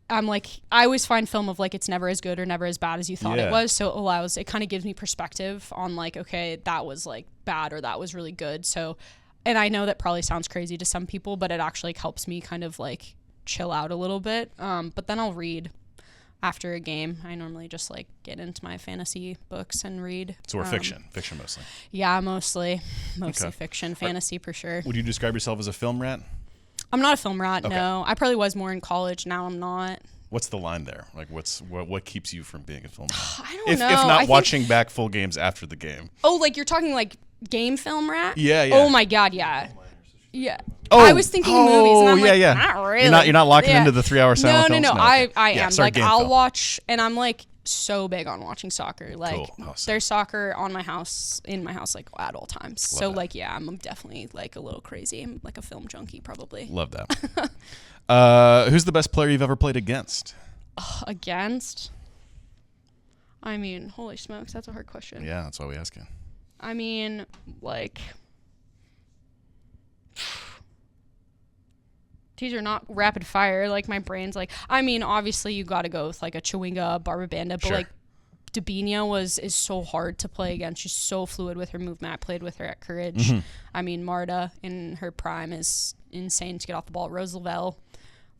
I'm like, I always find film of like, it's never as good or never as bad as you thought it was. So it kind of gives me perspective on like, okay, that was like bad or that was really good. So, and I know that probably sounds crazy to some people, but it actually helps me kind of like chill out a little bit. But then I'll read after a game. I normally just like get into my fantasy books and read. So we're fiction mostly. Yeah, mostly fiction, fantasy for sure. Would you describe yourself as a film rat? I'm not a film rat. Okay. No, I probably was more in college. Now I'm not. What's the line there? Like, what keeps you from being a film rat? I don't know. If not watching back full games after the game. Oh, like you're talking like game film rat? Yeah. Oh my God, yeah. Yeah. Oh, I was thinking movies, and I'm like, not really. You're not locking into the 3 hour silent films? No. Okay. I am. Like, I'll watch, and I'm like so big on watching soccer. Like, cool. Awesome. There's soccer in my house, like at all times. Love so that. like, yeah, I'm definitely like a little crazy. I'm like a film junkie, probably. Love that. Who's the best player you've ever played against? Against? I mean, holy smokes, that's a hard question. Yeah, that's why we ask you. I mean, like, these are not rapid fire. Like, my brain's like, I mean, obviously you got to go with like a Chewinga, Barba Bandit, but like Dabinia is so hard to play against. She's so fluid with her movement. I played with her at Courage. Mm-hmm. I mean, Marta in her prime is insane to get off the ball. Rose Lavelle,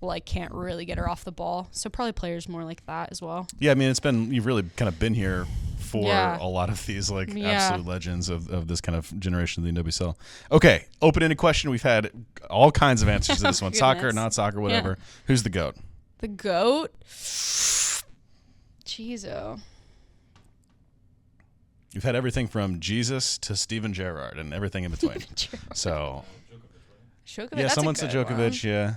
like, can't really get her off the ball. So probably players more like that as well. Yeah, I mean, you've really kind of been here for a lot of these like absolute legends of this kind of generation of the NWSL. Okay, open-ended question. We've had all kinds of answers to this one. Soccer, not soccer, whatever. Yeah. Who's the GOAT? The GOAT? Jeez-o. You've had everything from Jesus to Steven Gerrard and everything in between. So, Djokovic, someone said Djokovic, yeah.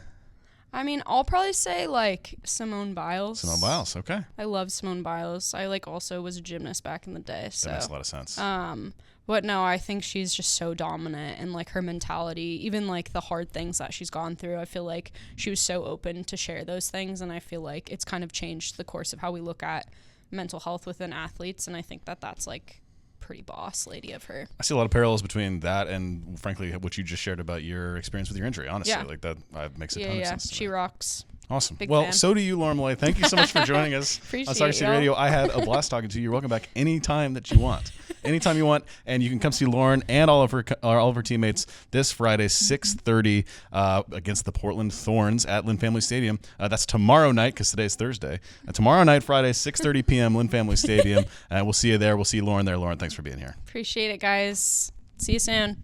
I mean, I'll probably say, like, Simone Biles. Simone Biles, okay. I love Simone Biles. I, like, also was a gymnast back in the day, so. That makes a lot of sense. But no, I think she's just so dominant, and, like, her mentality, even, like, the hard things that she's gone through, I feel like she was so open to share those things, and I feel like it's kind of changed the course of how we look at mental health within athletes, and I think that's, like, pretty boss lady of her. I see a lot of parallels between that and, frankly, what you just shared about your experience with your injury. Honestly, like that makes a ton of sense. She rocks. Awesome. Big well, fan. So do you, Lauren Milliet. Thank you so much for joining us on Soccer City Radio. I had a blast talking to you. You're welcome back anytime that you want. Anytime you want, and you can come see Lauren and all of her teammates this Friday, 6:30, against the Portland Thorns at Lynn Family Stadium. That's tomorrow night because today's Thursday. Tomorrow night, Friday, 6:30 p.m., Lynn Family Stadium. We'll see you there. We'll see Lauren there. Lauren, thanks for being here. Appreciate it, guys. See you soon.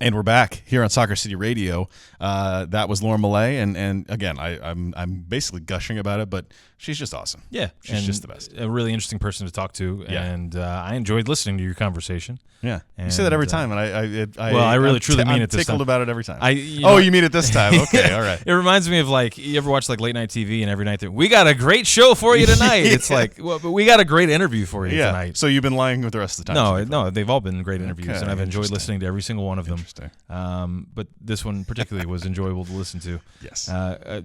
And we're back here on Soccer City Radio. That was Lauren Milliet, and again, I'm basically gushing about it, but she's just awesome. Yeah, she's just the best. A really interesting person to talk to, and I enjoyed listening to your conversation. Yeah, you say that every time, and I really truly mean it this time. I'm tickled about it every time. You mean it this time? Okay, all right. It reminds me of, like, you ever watch like late night TV, and every night we got a great show for you tonight. It's like, well, but we got a great interview for you tonight. So you've been lying with the rest of the time? No, they've all been great interviews, and I've enjoyed listening to every single one of them. Interesting. But this one particularly was enjoyable to listen to. Yes.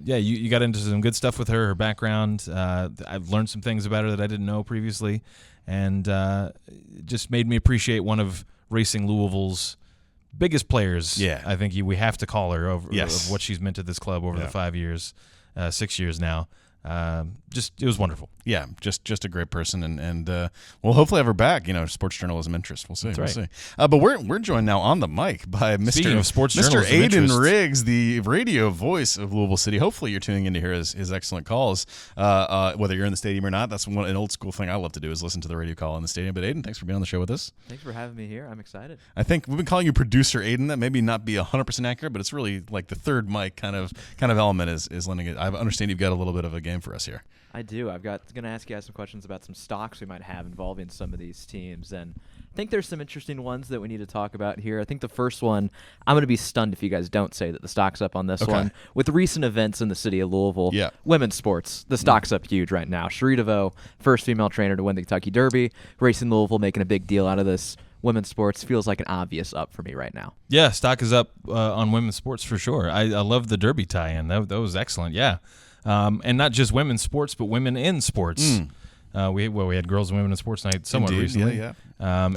You got into some good stuff with her background. I've learned some things about her that I didn't know previously, and just made me appreciate one of Racing Louisville's biggest players. Yeah. I think we have to call her of what she's meant to this club over the 5 years, 6 years now. It was wonderful. Yeah, just a great person, and we'll hopefully have her back. Sports journalism interest. We'll see. That's right. We'll see. But we're joined now on the mic by Mr. Aidan Riggs, the radio voice of Louisville City. Hopefully, you're tuning in to hear his excellent calls. Whether you're in the stadium or not, that's an old school thing I love to do is listen to the radio call in the stadium. But Aidan, thanks for being on the show with us. Thanks for having me here. I'm excited. I think we've been calling you producer Aidan. That maybe not be 100% accurate, but it's really like the third mic kind of element is lending it. I understand you've got a little bit of a game for us here. I do. I'm going to ask you guys some questions about some stocks we might have involving some of these teams. And I think there's some interesting ones that we need to talk about here. I think the first one, I'm going to be stunned if you guys don't say that the stock's up on this one. With recent events in the city of Louisville, women's sports, the stock's up huge right now. Cherie DeVoe, first female trainer to win the Kentucky Derby. Racing Louisville making a big deal out of this. Women's sports feels like an obvious up for me right now. Yeah, stock is up on women's sports for sure. I love the Derby tie-in. That was excellent, yeah. And not just women's sports, but women in sports. We had girls and women in sports night somewhat recently. Yeah.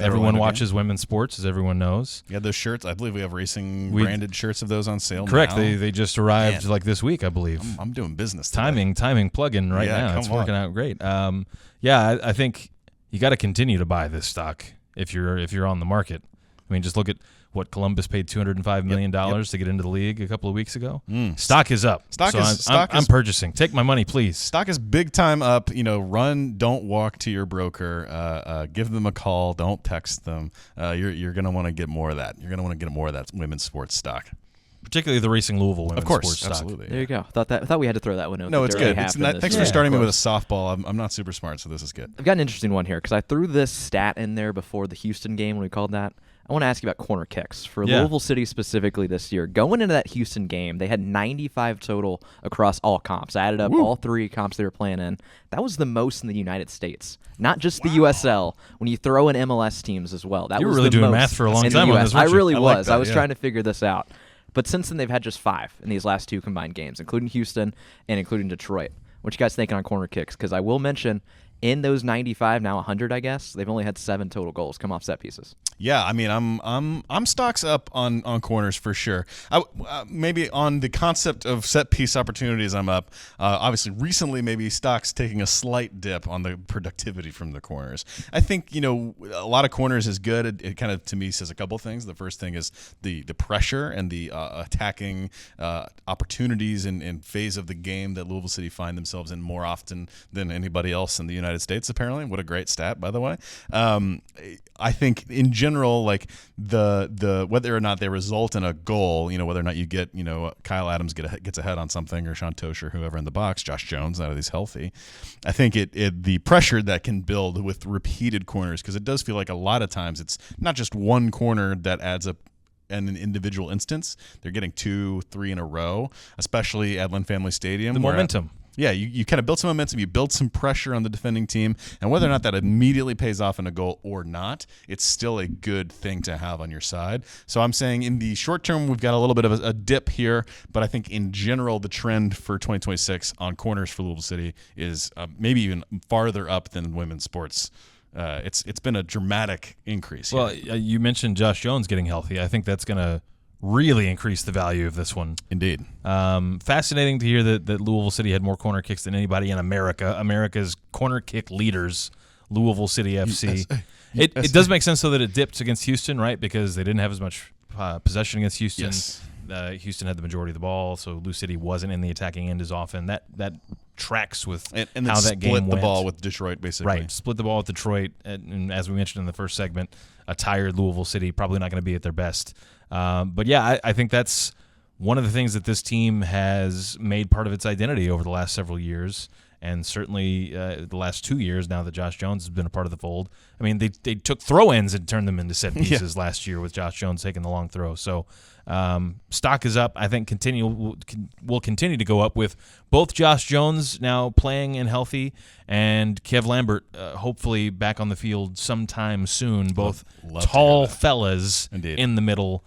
Everyone watches women's sports, as everyone knows. Yeah, those shirts. I believe we have racing branded shirts of those on sale. Correct. Now. They just arrived like this week, I believe. I'm doing business today. Timing plug-in right now. It's working out great. I think you got to continue to buy this stock if you're on the market. I mean, just look at what Columbus paid $205 million to get into the league a couple of weeks ago. Stock is up. I'm purchasing. Take my money, please. Stock is big time up. Run, don't walk to your broker. Give them a call. Don't text them. You're going to want to get more of that. You're going to want to get more of that women's sports stock. Particularly the Racing Louisville women's sports stock. Absolutely. There you go. I thought we had to throw that one in. No, it's good. Thanks for starting me with a softball. I'm not super smart, so this is good. I've got an interesting one here because I threw this stat in there before the Houston game when we called that. I want to ask you about corner kicks. For Louisville City specifically this year, going into that Houston game, they had 95 total across all comps. I added up all 3 comps they were playing in. That was the most in the United States, not just the USL. When you throw in MLS teams as well, you were really doing math for a long time on this. I really was. I was trying to figure this out. But since then, they've had just 5 in these last 2 combined games, including Houston and including Detroit. What you guys thinking on corner kicks? Because I will mention, in those 95, now 100, I guess, they've only had 7 total goals come off set pieces. Yeah, I mean, I'm stocks up on corners for sure. Maybe on the concept of set piece opportunities, I'm up. Obviously, recently, maybe stocks taking a slight dip on the productivity from the corners. I think a lot of corners is good. It kind of to me says a couple things. The first thing is the pressure and the attacking opportunities and phase of the game that Louisville City find themselves in more often than anybody else in the United States. Apparently, what a great stat, by the way. I think in general, like the whether or not they result in a goal, whether or not you get, Kyle Adams gets ahead on something, or Sean Tosh or whoever in the box, Josh Jones, now that he's healthy. I think the pressure that can build with repeated corners, because it does feel like a lot of times it's not just one corner that adds up in an individual instance. They're getting 2, 3 in a row, especially at Lynn Family Stadium. The momentum. Yeah, you kind of build some momentum, you build some pressure on the defending team, and whether or not that immediately pays off in a goal or not, it's still a good thing to have on your side. So I'm saying in the short term, we've got a little bit of a dip here, but I think in general, the trend for 2026 on corners for Louisville City is maybe even farther up than women's sports. It's been a dramatic increase here. Well, you mentioned Josh Jones getting healthy. I think that's going to really increase the value of this one. Indeed. Fascinating to hear that Louisville City had more corner kicks than anybody in America. America's corner kick leaders, Louisville City FC. It does make sense, though, that it dipped against Houston, right? Because they didn't have as much possession against Houston. Yes. Houston had the majority of the ball, so Lou City wasn't in the attacking end as often. That tracks with and how that game went. Split the ball with Detroit, basically. Right, split the ball with Detroit. And as we mentioned in the first segment, a tired Louisville City, probably not going to be at their best. But yeah, I think that's one of the things that this team has made part of its identity over the last several years, and certainly the last 2 years now that Josh Jones has been a part of the fold. I mean, they took throw-ins and turned them into set pieces last year with Josh Jones taking the long throw. So stock is up. I think will continue to go up with both Josh Jones now playing and healthy, and Kev Lambert hopefully back on the field sometime soon. Both tall fellas Indeed. In the middle.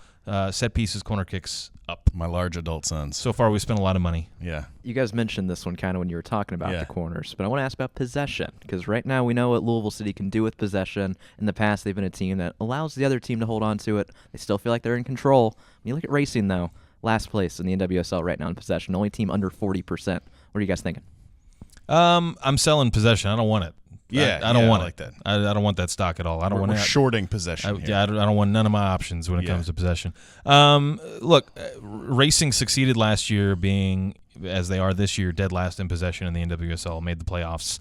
Set pieces, corner kicks up. My large adult sons. So far, we spent a lot of money. Yeah. You guys mentioned this one kind of when you were talking about the corners, but I want to ask about possession, because right now we know what Louisville City can do with possession. In the past, they've been a team that allows the other team to hold on to it. They still feel like they're in control. When you look at Racing, though, last place in the NWSL right now in possession, only team under 40%. What are you guys thinking? I'm selling possession. I don't want it. Yeah, I don't want like it. that. I don't want that stock at all. I don't want We're shorting possession. I don't want none of my options when it comes to possession. Look, Racing succeeded last year, being as they are this year, dead last in possession in the NWSL, made the playoffs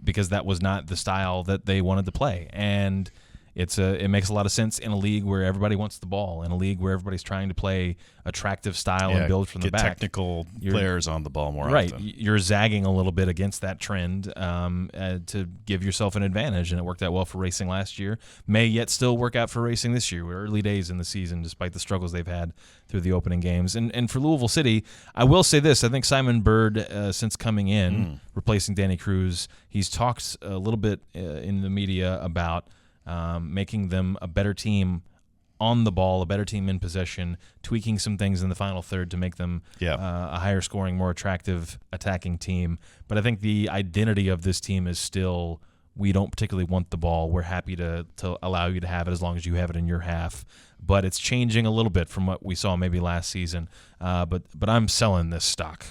because that was not the style that they wanted to play, and it makes a lot of sense in a league where everybody wants the ball, in a league where everybody's trying to play attractive style and build from the back. Technical players on the ball more right. often. You're zagging a little bit against that trend to give yourself an advantage, and it worked out well for Racing last year. May yet still work out for Racing this year. We're early days in the season, despite the struggles they've had through the opening games. And for Louisville City, I will say this. I think Simon Bird, since coming in, replacing Danny Cruz, he's talked a little bit in the media about making them a better team on the ball, a better team in possession, tweaking some things in the final third to make them a higher scoring, more attractive attacking team. But I think the identity of this team is still, we don't particularly want the ball. We're happy to allow you to have it as long as you have it in your half. But it's changing a little bit from what we saw maybe last season. But I'm selling this stock.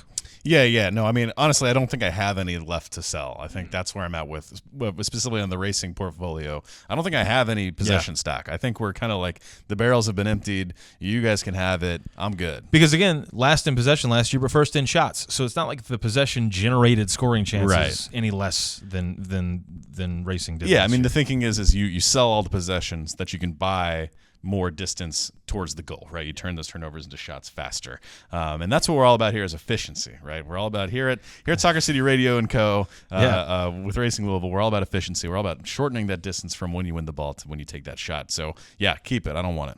Yeah. No, I mean, honestly, I don't think I have any left to sell. I think that's where I'm at with specifically on the racing portfolio. I don't think I have any possession stock. I think we're kind of like the barrels have been emptied. You guys can have it. I'm good. Because again, last in possession last year, but first in shots. So it's not like the possession generated scoring chances any less than racing did. Yeah, I mean, the thinking is you sell all the possessions that you can buy more distance towards the goal, right? You turn those turnovers into shots faster, and that's what we're all about here is efficiency, right? We're all about here at Soccer City Radio and Co. With Racing Louisville, we're all about efficiency. We're all about shortening that distance from when you win the ball to when you take that shot. So yeah, keep it. I don't want it.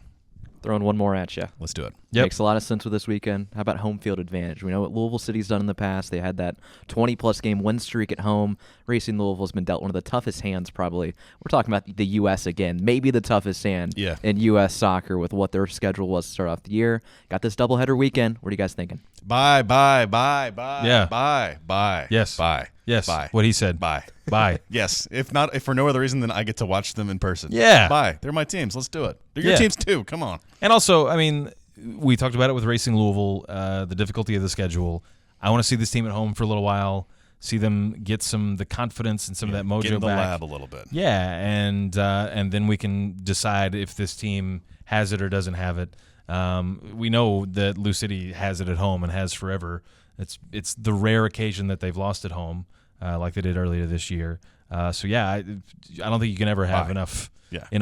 Throwing one more at you. Let's do it. Yep. Makes a lot of sense with this weekend. How about home field advantage? We know what Louisville City's done in the past. They had that 20-plus game win streak at home. Racing Louisville's been dealt one of the toughest hands probably. We're talking about the U.S. again. Maybe the toughest hand in U.S. soccer with what their schedule was to start off the year. Got this doubleheader weekend. What are you guys thinking? Bye. Yeah. Bye. Yes. Bye. Yes. Bye. What he said. Bye. Bye. Yes. If for no other reason than I get to watch them in person. Yeah. Bye. They're my teams. Let's do it. They're your teams too. Come on. And also, I mean, we talked about it with Racing Louisville, the difficulty of the schedule. I want to see this team at home for a little while, see them get the confidence and some of that mojo get in the back. lab a little bit. Yeah, and then we can decide if this team has it or doesn't have it. We know that Lou City has it at home and has forever. It's the rare occasion that they've lost at home, like they did earlier this year. So yeah, I don't think you can ever have enough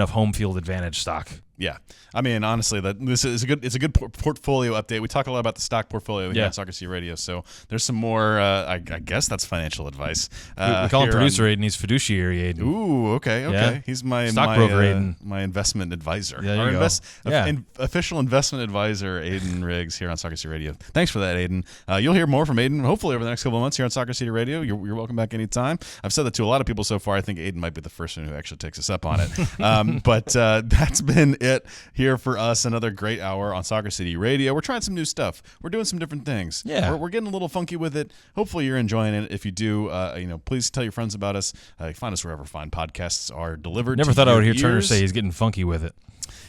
home field advantage stock. Yeah, I mean, honestly, this is a good portfolio update. We talk a lot about the stock portfolio here on Soccer City Radio, so there's some more. I guess that's financial advice. We call him producer Aidan. He's fiduciary Aidan. Ooh, okay. Yeah. He's my stockbroker Aidan, my investment advisor. There you go. Official investment advisor Aidan Riggs here on Soccer City Radio. Thanks for that, Aidan. You'll hear more from Aidan hopefully over the next couple of months here on Soccer City Radio. You're welcome back anytime. I've said that to a lot of people so far. I think Aidan might be the first one who actually takes us up on it. But that's been it here for us. Another great hour on Soccer City Radio. We're trying some new stuff. We're doing some different things. Yeah. We're getting a little funky with it. Hopefully you're enjoying it. If you do, please tell your friends about us. Find us wherever fine podcasts are delivered. Never thought I would hear Turner say he's getting funky with it.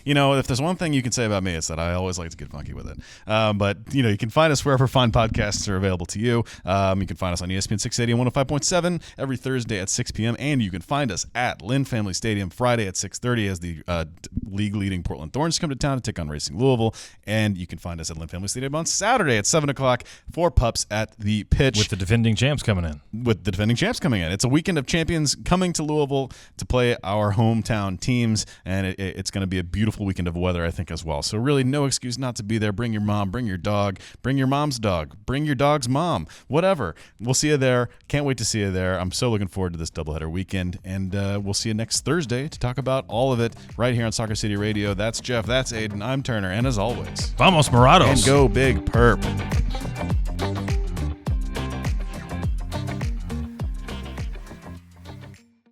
You know, if there's one thing you can say about me, it's that I always like to get funky with it. But, you can find us wherever fine podcasts are available to you. You can find us on ESPN 680 and 105.7 every Thursday at 6 p.m. And you can find us at Lynn Family Stadium Friday at 6:30 as the league-leading Portland Thorns come to town to take on Racing Louisville. And you can find us at Lynn Family Stadium on Saturday at 7 o'clock for Pups at the Pitch. With the defending champs coming in. It's a weekend of champions coming to Louisville to play our hometown teams. And it's going to be a beautiful weekend of weather, I think, as well. So really no excuse not to be there. Bring your mom, bring your dog, bring your mom's dog, bring your dog's mom, whatever. We'll see you there. Can't wait to see you there. I'm so looking forward to this doubleheader weekend, and we'll see you next Thursday to talk about all of it right here on Soccer City Radio. That's Jeff, that's Aidan, I'm Turner, and as always, Vamos Morados. And go Big Perp.